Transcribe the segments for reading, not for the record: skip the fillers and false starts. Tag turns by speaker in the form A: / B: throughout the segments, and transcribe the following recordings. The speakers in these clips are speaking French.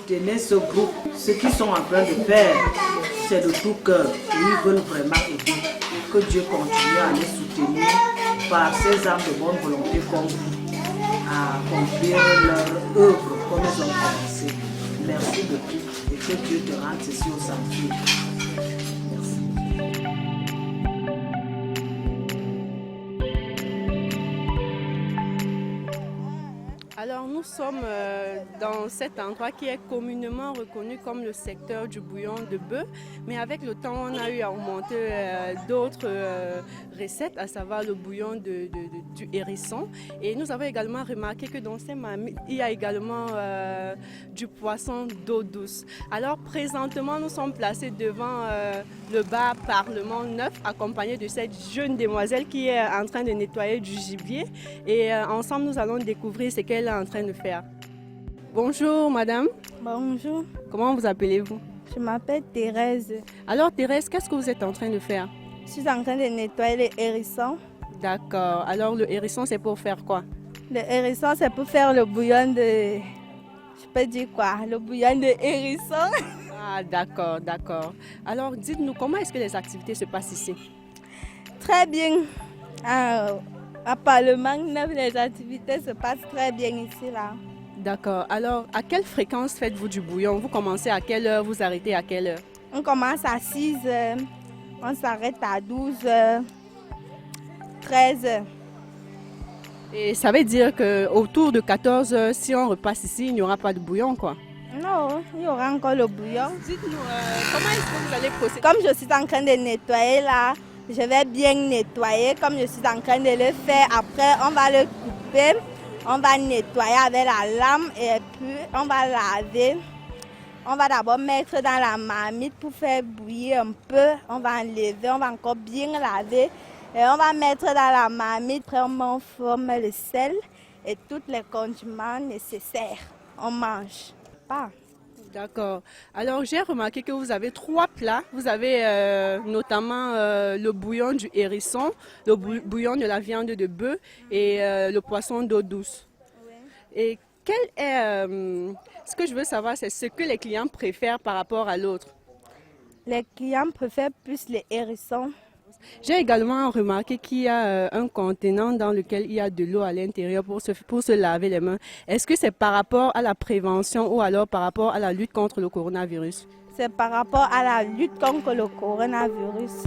A: Soutenez ce groupe. Ce qu'ils sont en train de faire, c'est de tout cœur. Et ils veulent vraiment aider. Que Dieu continue à les soutenir par ces âmes de bonne volonté comme vous, à accomplir leur œuvre comme ils ont commencé. Merci beaucoup et que Dieu te rende ceci au centuple.
B: Alors nous sommes dans cet endroit qui est communément reconnu comme le secteur du bouillon de bœuf, mais avec le temps on a eu à augmenter d'autres recettes, à savoir le bouillon du hérisson. Et nous avons également remarqué que dans ces marmites, il y a également du poisson d'eau douce. Alors présentement nous sommes placés devant le bar Parlement 9, accompagné de cette jeune demoiselle qui est en train de nettoyer du gibier. Et ensemble nous allons découvrir ce qu'elle est en train de faire. Bonjour madame.
C: Bonjour.
B: Comment vous appelez-vous?
C: Je m'appelle Thérèse.
B: Alors Thérèse, qu'est-ce que vous êtes en train de faire?
C: Je suis en train de nettoyer les hérissons.
B: D'accord. Alors le hérisson, c'est pour faire quoi?
C: Le hérisson, c'est pour faire le bouillon de... Je peux dire quoi? Le bouillon de hérisson.
B: Ah d'accord, d'accord. Alors dites-nous, comment est-ce que les activités se passent ici?
C: Très bien. À Parlement 9, les activités se passent très bien ici, là.
B: D'accord. Alors, à quelle fréquence faites-vous du bouillon? Vous commencez à quelle heure? Vous arrêtez à quelle heure?
C: On commence à 6 heures. On s'arrête à 12 heures. 13 heures.
B: Et ça veut dire qu'autour de 14 heures, si on repasse ici, il n'y aura pas de bouillon, quoi?
C: Non, il y aura encore le bouillon.
B: Dites-nous, comment est-ce que vous allez procéder?
C: Comme je suis en train de nettoyer là, je vais bien nettoyer comme je suis en train de le faire. Après, on va le couper, on va nettoyer avec la lame et puis on va laver. On va d'abord mettre dans la marmite pour faire bouillir un peu. On va enlever, on va encore bien laver. Et on va mettre dans la marmite. Après, on met en forme le sel et tous les condiments nécessaires. On mange pas.
B: D'accord. Alors, j'ai remarqué que vous avez 3 plats. Vous avez notamment le bouillon du hérisson, le bouillon de la viande de bœuf et le poisson d'eau douce.
C: Oui.
B: Et quel est, ce que je veux savoir, c'est ce que les clients préfèrent par rapport à l'autre.
C: Les clients préfèrent plus les hérissons.
B: J'ai également remarqué qu'il y a un contenant dans lequel il y a de l'eau à l'intérieur pour se laver les mains. Est-ce que c'est par rapport à la prévention ou alors par rapport à la lutte contre le coronavirus?
C: C'est par rapport à la lutte contre le coronavirus.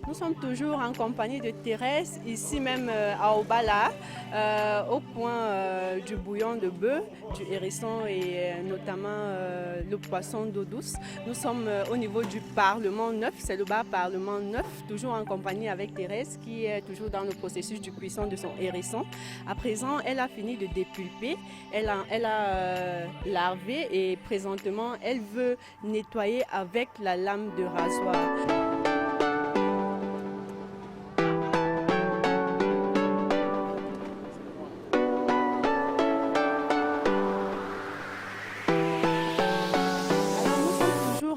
B: Nous sommes toujours en compagnie de Thérèse, ici même à Obala, au point du bouillon de bœuf, du hérisson et notamment le poisson d'eau douce. Nous sommes au niveau du Parlement 9, c'est le bar Parlement 9, toujours en compagnie avec Thérèse qui est toujours dans le processus de cuisson de son hérisson. À présent, elle a fini de dépulper, elle a larvé et présentement, elle veut nettoyer avec la lame de rasoir.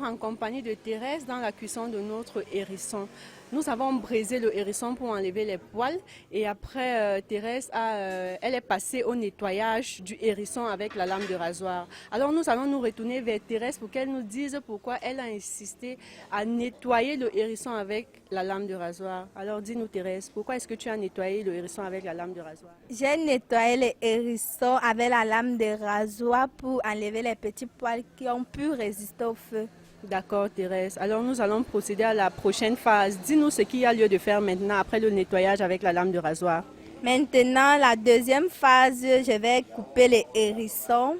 B: En compagnie de Thérèse dans la cuisson de notre hérisson. Nous avons braisé le hérisson pour enlever les poils et après Thérèse elle est passée au nettoyage du hérisson avec la lame de rasoir. Alors nous allons nous retourner vers Thérèse pour qu'elle nous dise pourquoi elle a insisté à nettoyer le hérisson avec la lame de rasoir. Alors dis-nous Thérèse, pourquoi est-ce que tu as nettoyé le hérisson avec la lame de rasoir?
C: J'ai nettoyé les hérissons avec la lame de rasoir pour enlever les petits poils qui ont pu résister au feu.
B: D'accord Thérèse. Alors nous allons procéder à la prochaine phase. Dis-nous ce qu'il y a lieu de faire maintenant après le nettoyage avec la lame de rasoir.
C: Maintenant, la deuxième phase, je vais couper les hérissons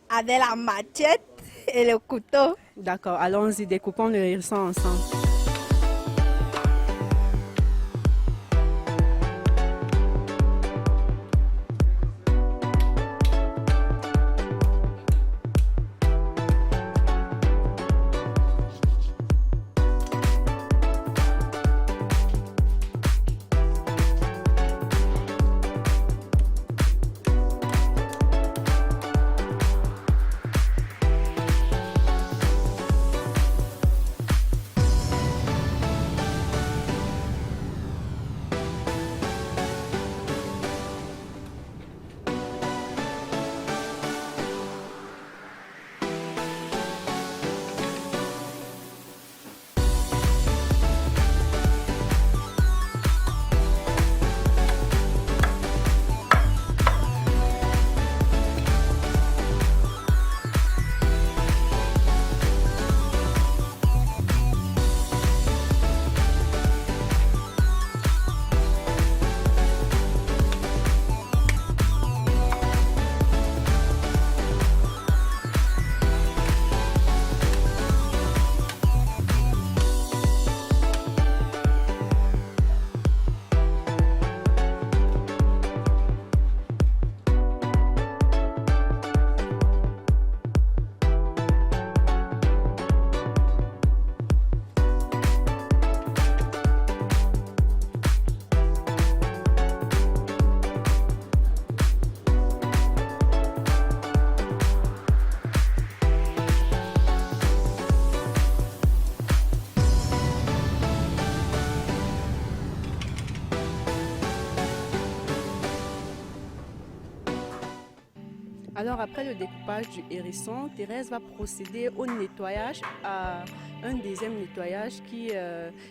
C: avec la machette et le couteau.
B: D'accord, allons-y, découpons le hérisson ensemble. Alors après le découpage du hérisson, Thérèse va procéder au nettoyage, à un deuxième nettoyage qui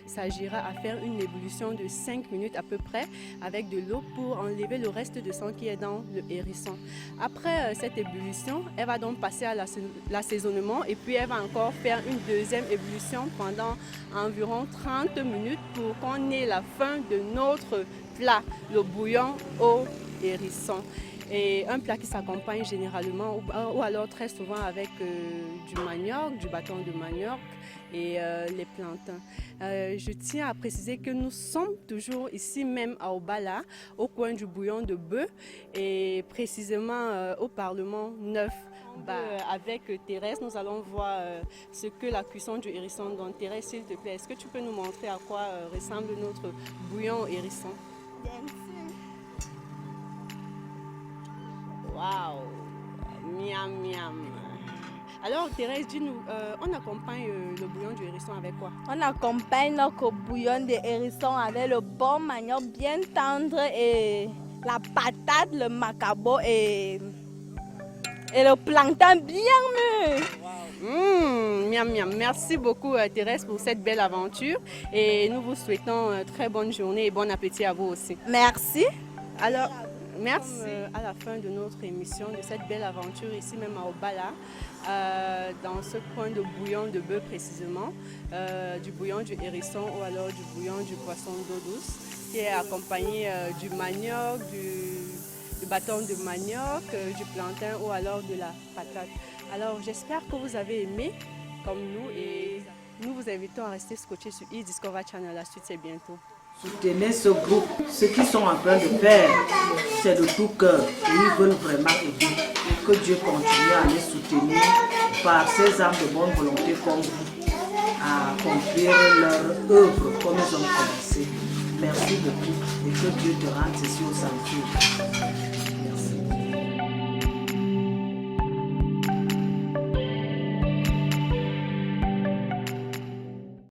B: s'agira à faire une ébullition de 5 minutes à peu près avec de l'eau pour enlever le reste de sang qui est dans le hérisson. Après cette ébullition, elle va donc passer à l'assaisonnement et puis elle va encore faire une deuxième ébullition pendant environ 30 minutes pour qu'on ait la fin de notre plat, le bouillon au hérisson. Et un plat qui s'accompagne généralement ou alors très souvent avec du manioc, du bâton de manioc et les plantains. Je tiens à préciser que nous sommes toujours ici même à Obala, au coin du bouillon de bœuf et précisément au Parlement 9. Avec Thérèse, nous allons voir ce que la cuisson du hérisson donne. Thérèse, s'il te plaît, est-ce que tu peux nous montrer à quoi ressemble notre bouillon au hérisson?
C: Bien sûr.
B: Waouh, miam miam. Alors Thérèse, dis-nous, on accompagne le bouillon du hérisson avec quoi?
C: On accompagne notre bouillon de hérisson avec le bon manioc bien tendre et la patate, le macabo et le plantain bien mûr.
B: Miam miam. Merci beaucoup Thérèse pour cette belle aventure et nous vous souhaitons très bonne journée et bon appétit à vous aussi.
C: Merci.
B: Alors, merci. À la fin de notre émission, de cette belle aventure ici même à Obala, dans ce coin de bouillon de bœuf précisément, du bouillon du hérisson ou alors du bouillon du poisson d'eau douce, qui est accompagné du manioc, du bâton de manioc, du plantain ou alors de la patate. Alors j'espère que vous avez aimé comme nous et nous vous invitons à rester scotchés sur eDiscover Channel. La suite c'est bientôt.
A: Soutenez ce groupe. Ce qu'ils sont en train de faire, c'est de tout cœur. Et ils veulent vraiment aider. Que Dieu continue à les soutenir par ces âmes de bonne volonté comme vous, à accomplir leur œuvre comme ils ont commencé. Merci beaucoup et que Dieu te rende ici au sanctuaire.